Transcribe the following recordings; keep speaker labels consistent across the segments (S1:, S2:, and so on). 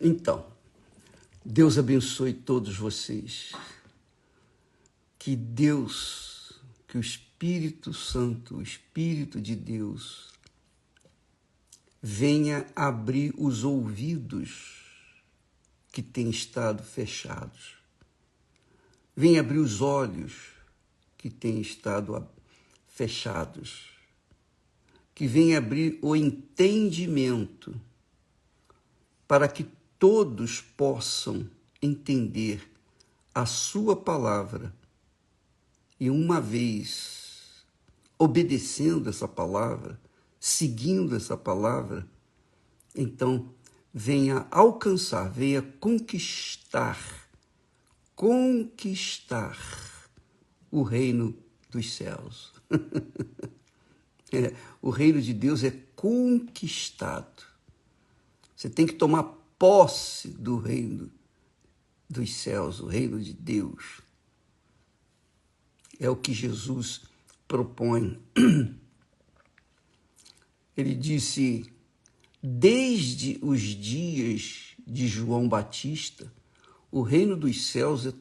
S1: Então, Deus abençoe todos vocês. Que Deus, que o Espírito Santo, o Espírito de Deus, venha abrir os ouvidos que têm estado fechados. Venha abrir os olhos que têm estado fechados. Que venha abrir o entendimento para que todos possam entender a sua palavra e, uma vez obedecendo essa palavra, seguindo essa palavra, então venha alcançar, venha conquistar o reino dos céus. O reino de Deus é conquistado. Você tem que tomar posse do reino dos céus, o reino de Deus. É o que Jesus propõe. Ele disse, desde os dias de João Batista, o reino dos céus é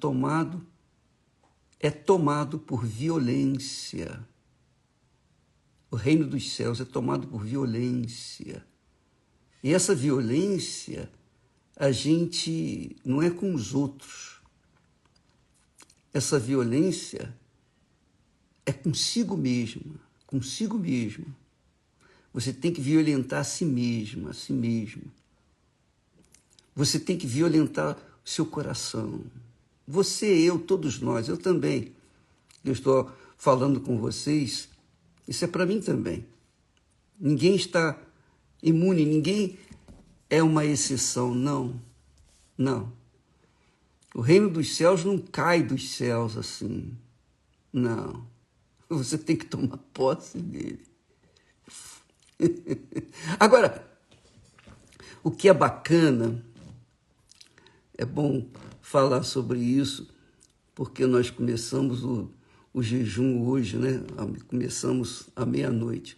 S1: tomado por violência. O reino dos céus é tomado por violência. E essa violência, a gente não é com os outros. Essa violência é consigo mesmo, consigo mesmo. Você tem que violentar a si mesmo, a si mesmo. Você tem que violentar o seu coração. Você, eu, todos nós, eu também. Eu estou falando com vocês, isso é para mim também. Ninguém está imune, ninguém é uma exceção, não, não. O reino dos céus não cai dos céus assim, não. Você tem que tomar posse dele. Agora, o que é bacana, é bom falar sobre isso, porque nós começamos o jejum hoje, né? Começamos à meia-noite,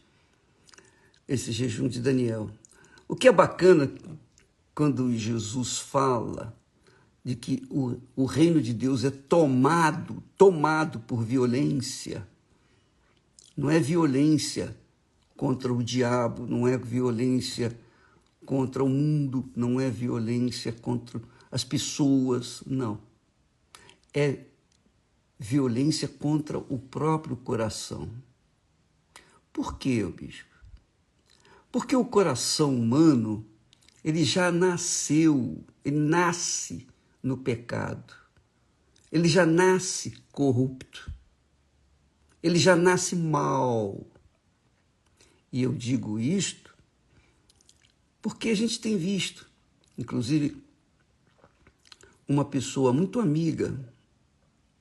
S1: esse jejum de Daniel. O que é bacana quando Jesus fala de que o reino de Deus é tomado por violência. Não é violência contra o diabo, não é violência contra o mundo, não é violência contra as pessoas, não. É violência contra o próprio coração. Por quê, bispo? Porque o coração humano, ele já nasceu, ele nasce no pecado. Ele já nasce corrupto. Ele já nasce mal. E eu digo isto porque a gente tem visto, inclusive, uma pessoa muito amiga,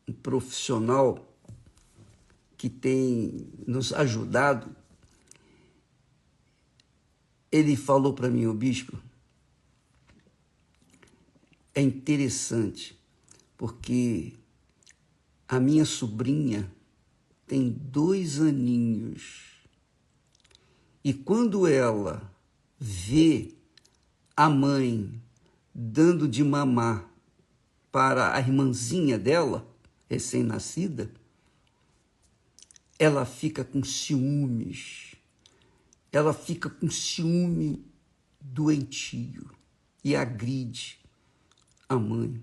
S1: um profissional que tem nos ajudado. Ele falou para mim, o bispo, é interessante, porque a minha sobrinha tem 2 aninhos. E quando ela vê a mãe dando de mamar para a irmãzinha dela, recém-nascida, ela fica com ciúmes. Ela fica com ciúme doentio e agride a mãe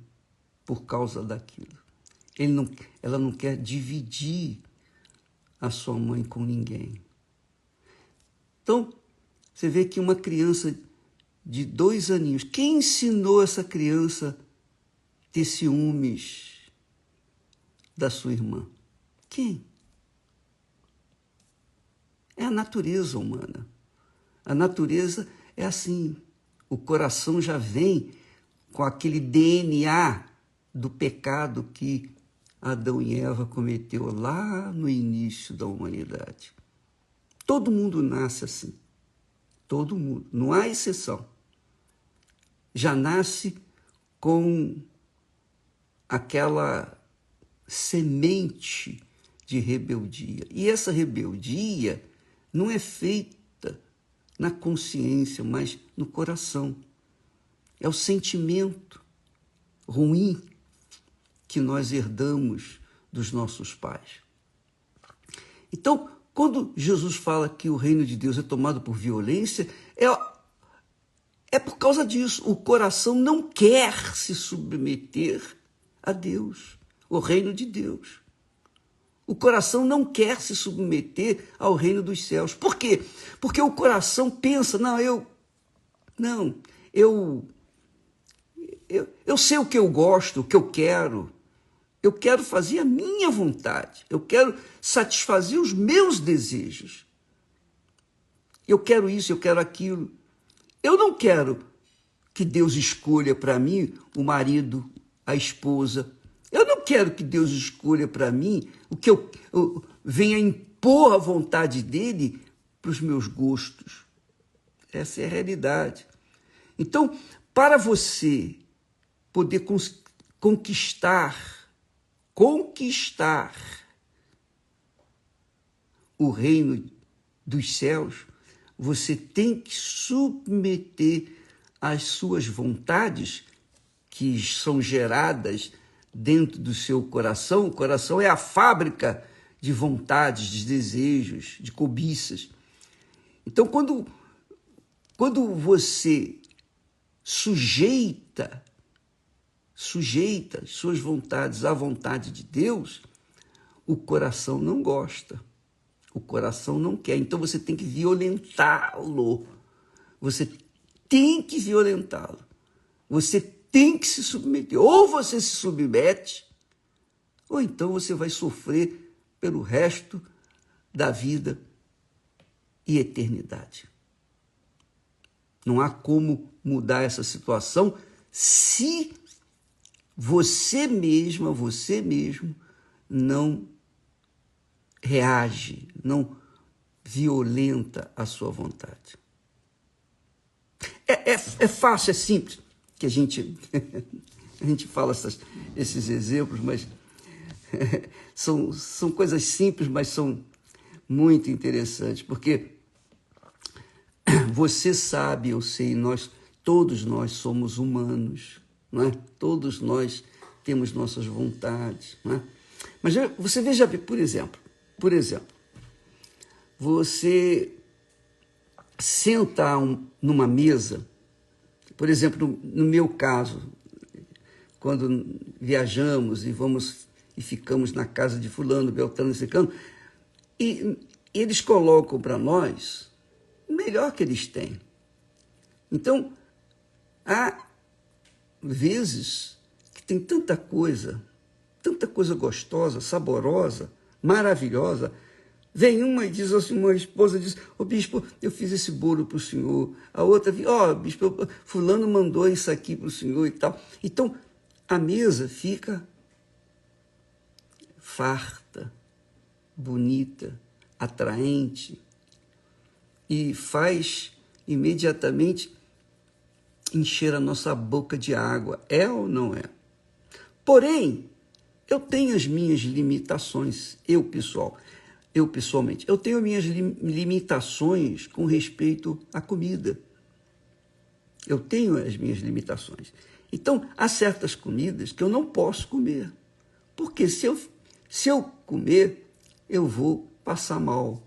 S1: por causa daquilo. Ela não quer dividir a sua mãe com ninguém. Então, você vê que uma criança de 2 aninhos, quem ensinou essa criança a ter ciúmes da sua irmã? Quem? É a natureza humana. A natureza é assim. O coração já vem com aquele DNA do pecado que Adão e Eva cometeu lá no início da humanidade. Todo mundo nasce assim. Todo mundo. Não há exceção. Já nasce com aquela semente de rebeldia. E essa rebeldia não é feita na consciência, mas no coração. é o sentimento ruim que nós herdamos dos nossos pais. Então, quando Jesus fala que o reino de Deus é tomado por violência, é por causa disso. O coração não quer se submeter a Deus, o reino de Deus. O coração não quer se submeter ao reino dos céus. Por quê? Porque o coração pensa, eu sei o que eu gosto, o que eu quero. Eu quero fazer a minha vontade. Eu quero satisfazer os meus desejos. Eu quero isso, eu quero aquilo. Eu não quero que Deus escolha para mim o marido, a esposa. Eu não quero que Deus escolha para mim o que eu venha impor a vontade dele para os meus gostos. Essa é a realidade. Então, para você poder conquistar o reino dos céus, você tem que submeter as suas vontades, que são geradas dentro do seu coração. O coração é a fábrica de vontades, de desejos, de cobiças. Então, quando você sujeita suas vontades à vontade de Deus, o coração não gosta, o coração não quer. Então você tem que violentá-lo, você tem que violentá-lo, você tem que se submeter. Ou você se submete, ou então você vai sofrer pelo resto da vida e eternidade. Não há como mudar essa situação se você mesmo não reage, não violenta a sua vontade. É fácil, é simples, que a gente fala esses exemplos, mas são coisas simples, mas são muito interessantes, porque você sabe, eu sei, todos nós somos humanos, não é? Todos nós temos nossas vontades, não é? Mas você veja, por exemplo, você senta numa mesa, por exemplo, no meu caso, quando viajamos e ficamos na casa de fulano, beltrano e ciclano, e eles colocam para nós o melhor que eles têm. Então, há vezes que tem tanta coisa gostosa, saborosa, maravilhosa. Vem uma e diz assim, uma esposa diz, bispo, eu fiz esse bolo para o senhor. A outra, bispo, fulano mandou isso aqui para o senhor e tal. Então, a mesa fica farta, bonita, atraente e faz imediatamente encher a nossa boca de água. É ou não é? Porém, eu tenho as minhas limitações, eu pessoalmente, eu tenho minhas limitações com respeito à comida. Eu tenho as minhas limitações. Então, há certas comidas que eu não posso comer, porque se eu comer, eu vou passar mal.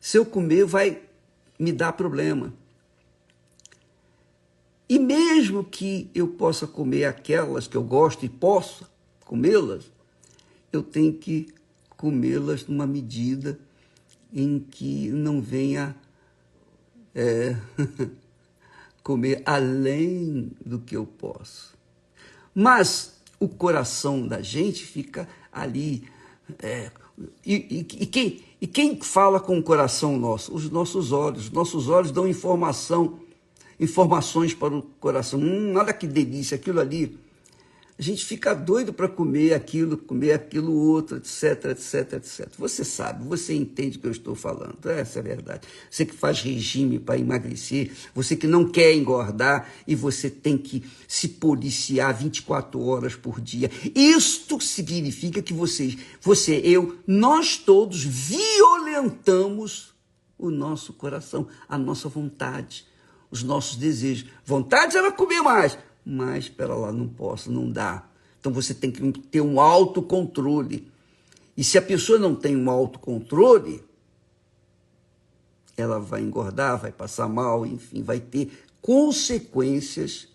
S1: Se eu comer, vai me dar problema. E mesmo que eu possa comer aquelas que eu gosto e possa comê-las, eu tenho que comê-las numa medida em que não venha comer além do que eu posso. Mas o coração da gente fica ali. E quem fala com o coração nosso? Os nossos olhos. Nossos olhos dão informações para o coração. Olha que delícia, aquilo ali. A gente fica doido para comer aquilo outro, etc, etc, etc. Você sabe, você entende o que eu estou falando. Essa é a verdade. Você que faz regime para emagrecer, você que não quer engordar e você tem que se policiar 24 horas por dia. Isto significa que nós todos violentamos o nosso coração, a nossa vontade, os nossos desejos. Vontade era comer mais. mas espera lá, não posso, não dá. Então você tem que ter um autocontrole. E se a pessoa não tem um autocontrole, ela vai engordar, vai passar mal, enfim, vai ter consequências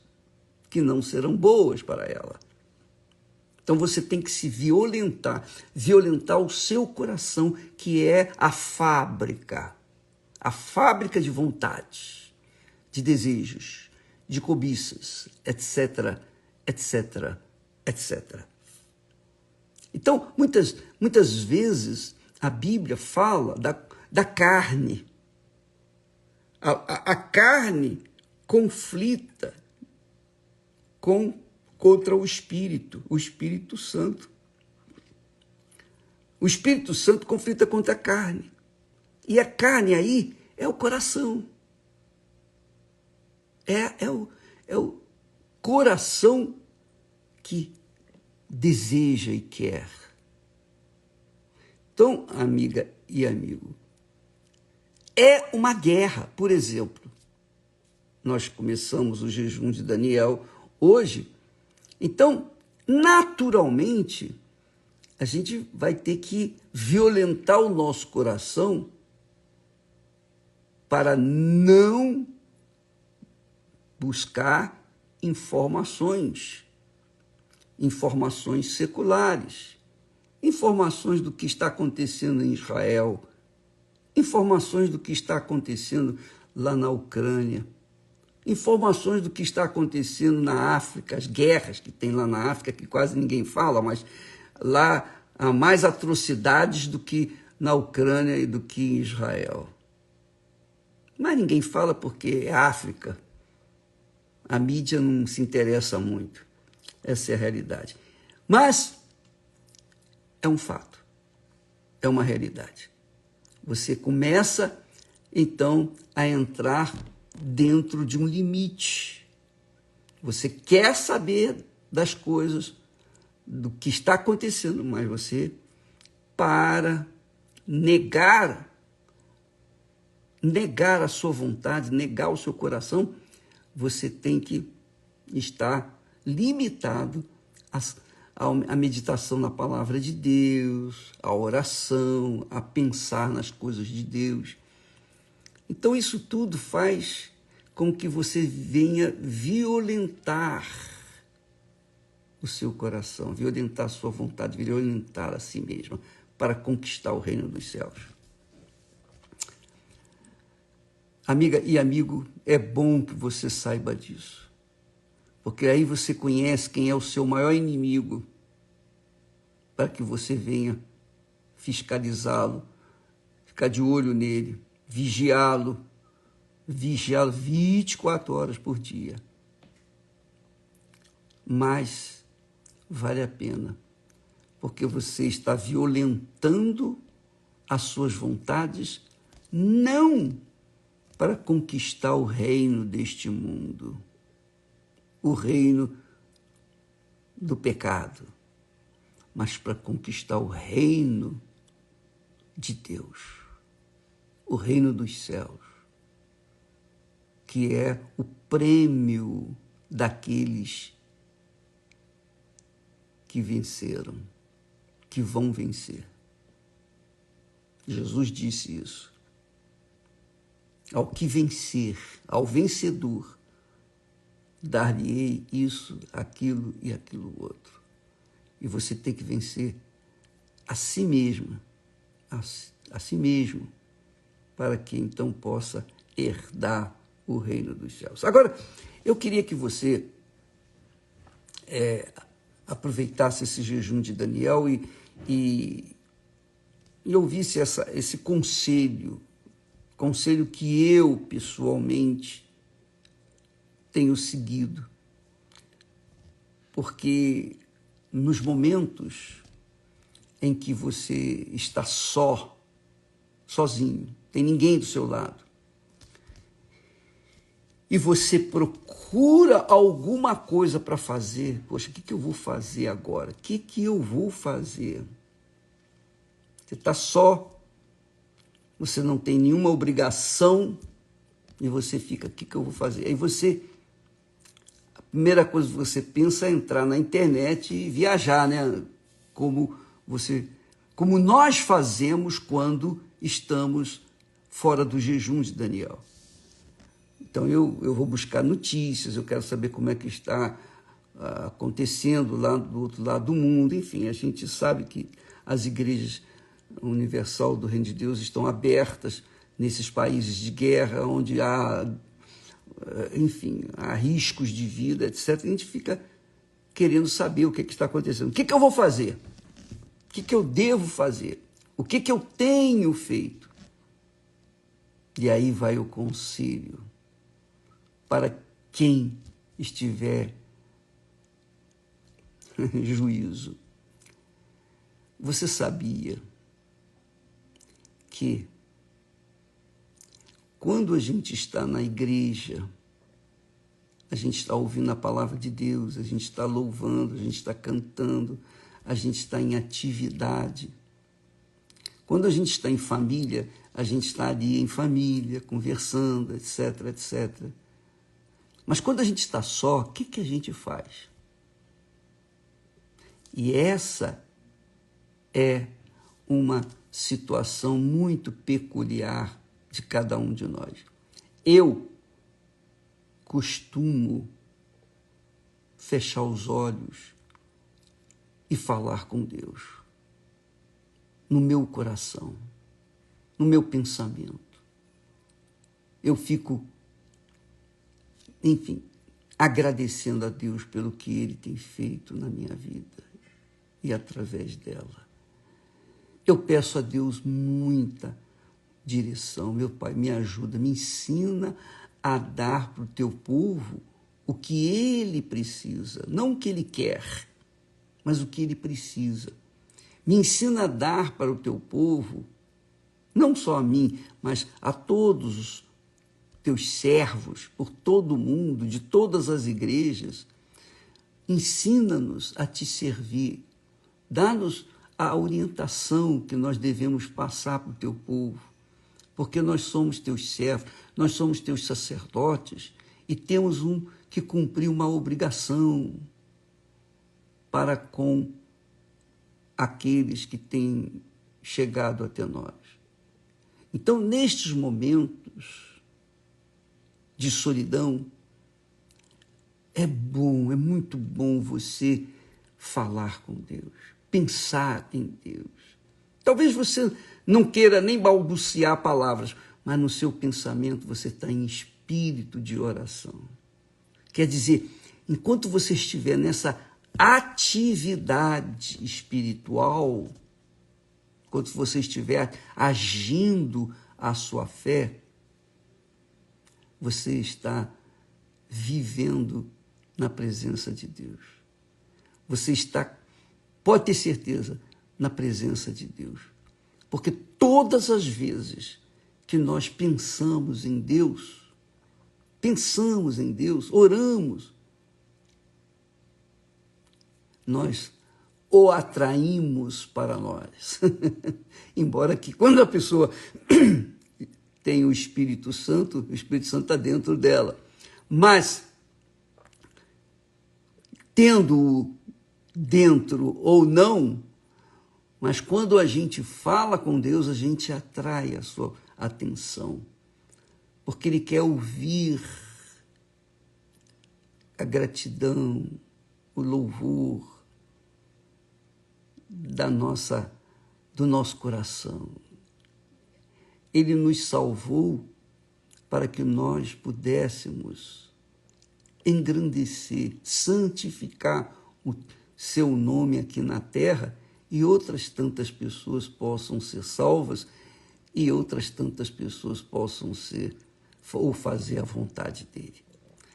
S1: que não serão boas para ela. Então você tem que se violentar o seu coração, que é a fábrica de vontades, de desejos, de cobiças, etc, etc, etc. Então, muitas vezes, a Bíblia fala da carne. A carne conflita contra o Espírito Santo. O Espírito Santo conflita contra a carne. E a carne aí é o coração. É o coração que deseja e quer. Então, amiga e amigo, é uma guerra. Por exemplo, nós começamos o jejum de Daniel hoje, então, naturalmente, a gente vai ter que violentar o nosso coração para não buscar informações seculares, informações do que está acontecendo em Israel, informações do que está acontecendo lá na Ucrânia, informações do que está acontecendo na África, as guerras que tem lá na África, que quase ninguém fala, mas lá há mais atrocidades do que na Ucrânia e do que em Israel. Mas ninguém fala porque é África. A mídia não se interessa muito. Essa é a realidade. Mas é um fato, é uma realidade. Você começa, então, a entrar dentro de um limite. Você quer saber das coisas, do que está acontecendo, mas você, para negar a sua vontade, negar o seu coração, você tem que estar limitado à meditação na palavra de Deus, à oração, a pensar nas coisas de Deus. Então, isso tudo faz com que você venha violentar o seu coração, violentar a sua vontade, violentar a si mesma, para conquistar o reino dos céus. Amiga e amigo, é bom que você saiba disso, porque aí você conhece quem é o seu maior inimigo, para que você venha fiscalizá-lo, ficar de olho nele, vigiá-lo 24 horas por dia. Mas vale a pena, porque você está violentando as suas vontades, não para conquistar o reino deste mundo, o reino do pecado, mas para conquistar o reino de Deus, o reino dos céus, que é o prêmio daqueles que venceram, que vão vencer. Jesus disse isso. Ao que vencer, ao vencedor, dar-lhe-ei isso, aquilo e aquilo outro. E você tem que vencer a si mesma, a si mesmo, para que então possa herdar o reino dos céus. Agora, eu queria que você aproveitasse esse jejum de Daniel e ouvisse esse conselho que eu, pessoalmente, tenho seguido. Porque nos momentos em que você está sozinho, tem ninguém do seu lado, e você procura alguma coisa para fazer, poxa, o que eu vou fazer agora? O que eu vou fazer? Você está só, você não tem nenhuma obrigação, e você fica, o que eu vou fazer? Aí você, a primeira coisa que você pensa é entrar na internet e viajar, né? Como nós fazemos quando estamos fora do jejum de Daniel. Então eu vou buscar notícias, eu quero saber como é que está acontecendo lá do outro lado do mundo. Enfim, a gente sabe que as igrejas universal do Reino de Deus estão abertas nesses países de guerra, onde há, enfim, há riscos de vida, etc. A gente fica querendo saber o que está acontecendo. O que eu vou fazer? O que eu devo fazer? O que eu tenho feito? E aí vai o conselho para quem estiver em juízo. Você sabia que quando a gente está na igreja, a gente está ouvindo a palavra de Deus, a gente está louvando, a gente está cantando, a gente está em atividade. Quando a gente está em família, a gente está ali em família, conversando, etc, etc. Mas quando a gente está só, o que a gente faz? E essa é uma situação muito peculiar de cada um de nós. Eu costumo fechar os olhos e falar com Deus, no meu coração, no meu pensamento. Eu fico, enfim, agradecendo a Deus pelo que Ele tem feito na minha vida e através dela. Eu peço a Deus muita direção. Meu Pai, me ajuda, me ensina a dar para o teu povo o que ele precisa, não o que ele quer, mas o que ele precisa. Me ensina a dar para o teu povo, não só a mim, mas a todos os teus servos, por todo o mundo, de todas as igrejas. Ensina-nos a te servir, dá-nos a orientação que nós devemos passar para o teu povo, porque nós somos teus servos, nós somos teus sacerdotes e temos que cumprir uma obrigação para com aqueles que têm chegado até nós. Então, nestes momentos de solidão, é bom, é muito bom você falar com Deus, pensar em Deus. Talvez você não queira nem balbuciar palavras, mas no seu pensamento você está em espírito de oração. Quer dizer, enquanto você estiver nessa atividade espiritual, enquanto você estiver agindo a sua fé, você está vivendo na presença de Deus. Você está, pode ter certeza, na presença de Deus. Porque todas as vezes que nós pensamos em Deus, oramos, nós o atraímos para nós. Embora que quando a pessoa tem o Espírito Santo está dentro dela. Mas, tendo-o dentro ou não, mas quando a gente fala com Deus, a gente atrai a sua atenção, porque Ele quer ouvir a gratidão, o louvor do nosso coração. Ele nos salvou para que nós pudéssemos engrandecer, santificar o seu nome aqui na terra e outras tantas pessoas possam ser salvas e outras tantas pessoas possam ser ou fazer a vontade dele.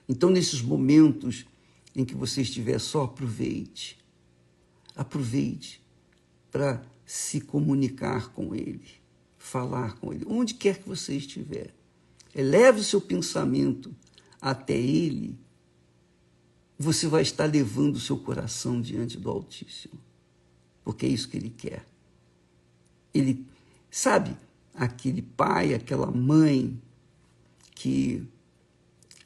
S1: Então, nesses momentos em que você estiver só, aproveite para se comunicar com ele, falar com ele, onde quer que você estiver. Eleve o seu pensamento até ele, você vai estar levando o seu coração diante do Altíssimo, porque é isso que ele quer. Ele, sabe, aquele pai, aquela mãe que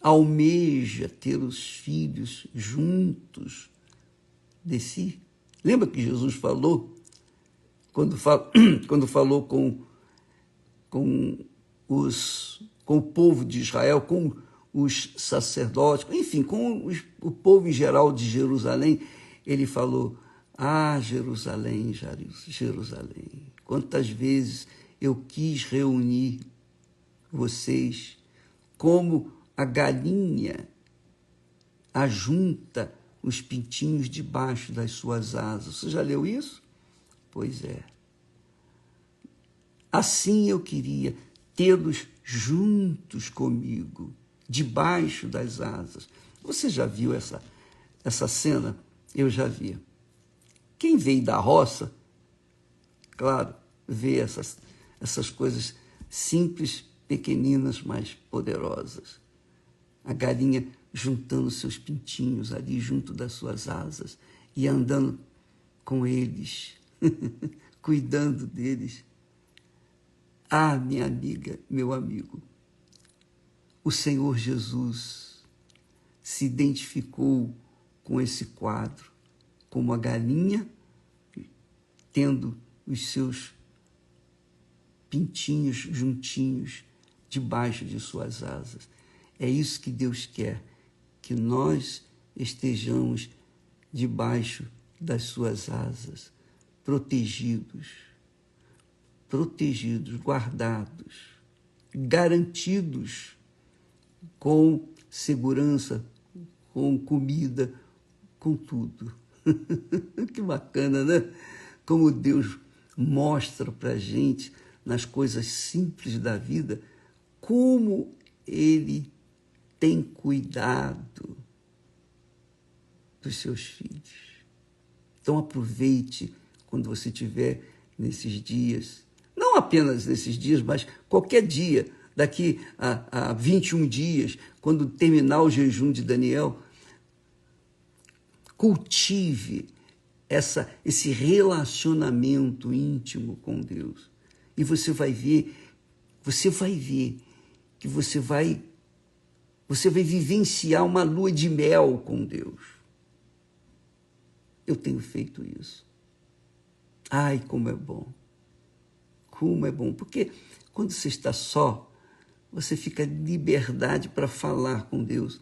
S1: almeja ter os filhos juntos de si. Lembra que Jesus falou, quando falou com o povo de Israel, com os sacerdotes, enfim, com o povo em geral de Jerusalém, ele falou: ah, Jerusalém, Jerusalém, quantas vezes eu quis reunir vocês, como a galinha ajunta os pintinhos debaixo das suas asas. Você já leu isso? Pois é. Assim eu queria tê-los juntos comigo, debaixo das asas. Você já viu essa cena? Eu já vi. Quem veio da roça, claro, vê essas coisas simples, pequeninas, mas poderosas. A galinha juntando seus pintinhos ali junto das suas asas e andando com eles, cuidando deles. Ah, minha amiga, meu amigo, o Senhor Jesus se identificou com esse quadro, como a galinha tendo os seus pintinhos juntinhos debaixo de suas asas. É isso que Deus quer, que nós estejamos debaixo das suas asas, protegidos, guardados, garantidos com segurança, com comida, com tudo. Que bacana, né? Como Deus mostra para a gente, nas coisas simples da vida, como Ele tem cuidado dos seus filhos. Então aproveite quando você estiver nesses dias, não apenas nesses dias, mas qualquer dia, daqui a 21 dias, quando terminar o jejum de Daniel, cultive esse relacionamento íntimo com Deus. E você vai ver que você vai vivenciar uma lua de mel com Deus. Eu tenho feito isso. Ai, como é bom. Como é bom. Porque quando você está só, você fica em liberdade para falar com Deus.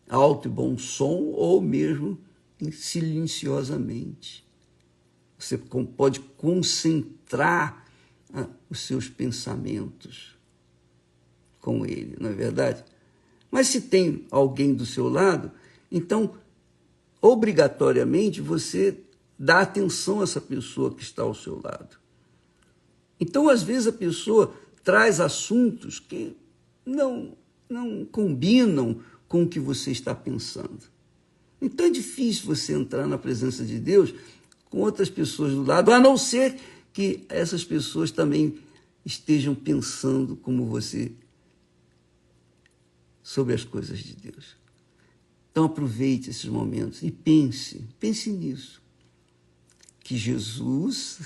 S1: Alto e bom som ou mesmo silenciosamente. Você pode concentrar os seus pensamentos com Ele, não é verdade? Mas se tem alguém do seu lado, então, obrigatoriamente, você dá atenção a essa pessoa que está ao seu lado. Então, às vezes, a pessoa traz assuntos que não combinam com o que você está pensando. Então, é difícil você entrar na presença de Deus com outras pessoas do lado, a não ser que essas pessoas também estejam pensando como você sobre as coisas de Deus. Então aproveite esses momentos e pense nisso. Que Jesus...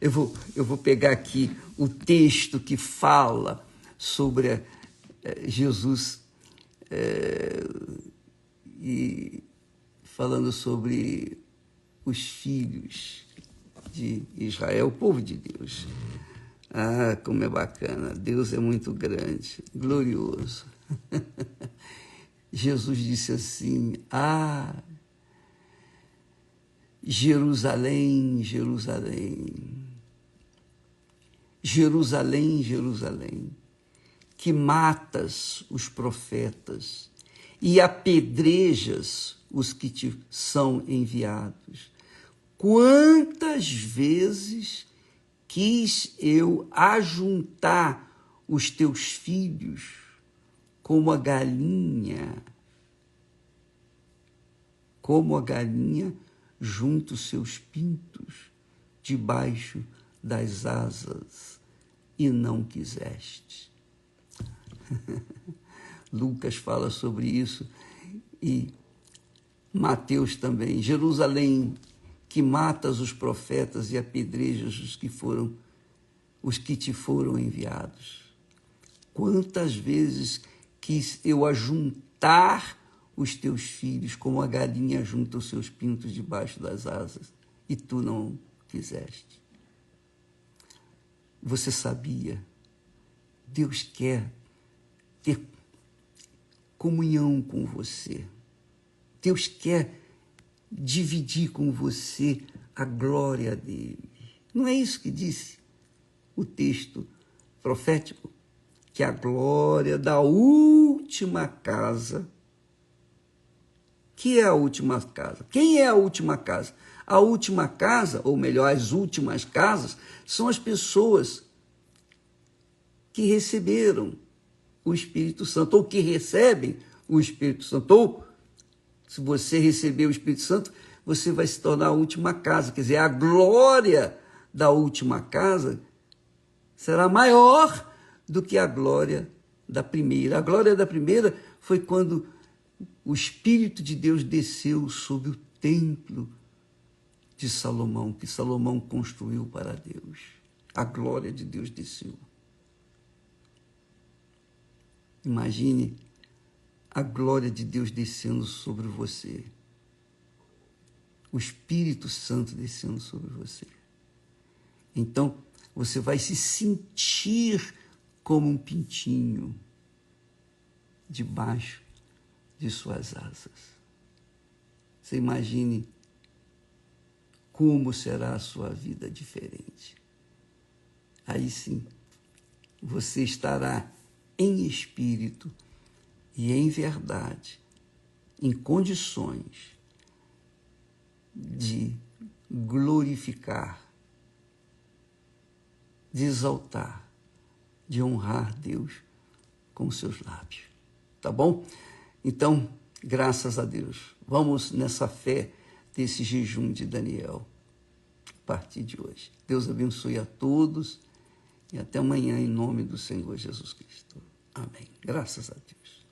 S1: Eu vou pegar aqui o texto que fala sobre Jesus e falando sobre os filhos de Israel, o povo de Deus. Ah, como é bacana, Deus é muito grande, glorioso. Jesus disse assim: ah, Jerusalém, Jerusalém, Jerusalém, Jerusalém, que matas os profetas e apedrejas os que te são enviados. Quantas vezes quis eu ajuntar os teus filhos como a galinha junta os seus pintos debaixo das asas, e não quiseste. Lucas fala sobre isso e Mateus também. Jerusalém, que matas os profetas e apedrejas os que te foram enviados. quantas vezes quis eu ajuntar os teus filhos como a galinha junta os seus pintos debaixo das asas, e tu não quiseste. Você sabia? Deus quer ter comunhão com você. Deus quer dividir com você a glória dele. Não é isso que disse o texto profético? Que a glória da última casa. Que é a última casa? Quem é a última casa? A última casa, ou melhor, as últimas casas, são as pessoas que receberam o Espírito Santo, ou que recebem o Espírito Santo. Ou, se você receber o Espírito Santo, você vai se tornar a última casa. Quer dizer, a glória da última casa será maior do que a glória da primeira. A glória da primeira foi quando o Espírito de Deus desceu sobre o templo de Salomão, que Salomão construiu para Deus. A glória de Deus desceu. Imagine a glória de Deus descendo sobre você. O Espírito Santo descendo sobre você. Então, você vai se sentir como um pintinho debaixo de suas asas. Você imagine como será a sua vida diferente. Aí sim, você estará em espírito e em verdade, em condições de glorificar, de exaltar, de honrar Deus com os seus lábios. Tá bom? Então, graças a Deus, vamos nessa fé desse jejum de Daniel, a partir de hoje. Deus abençoe a todos e até amanhã, em nome do Senhor Jesus Cristo. Amém. Graças a Deus.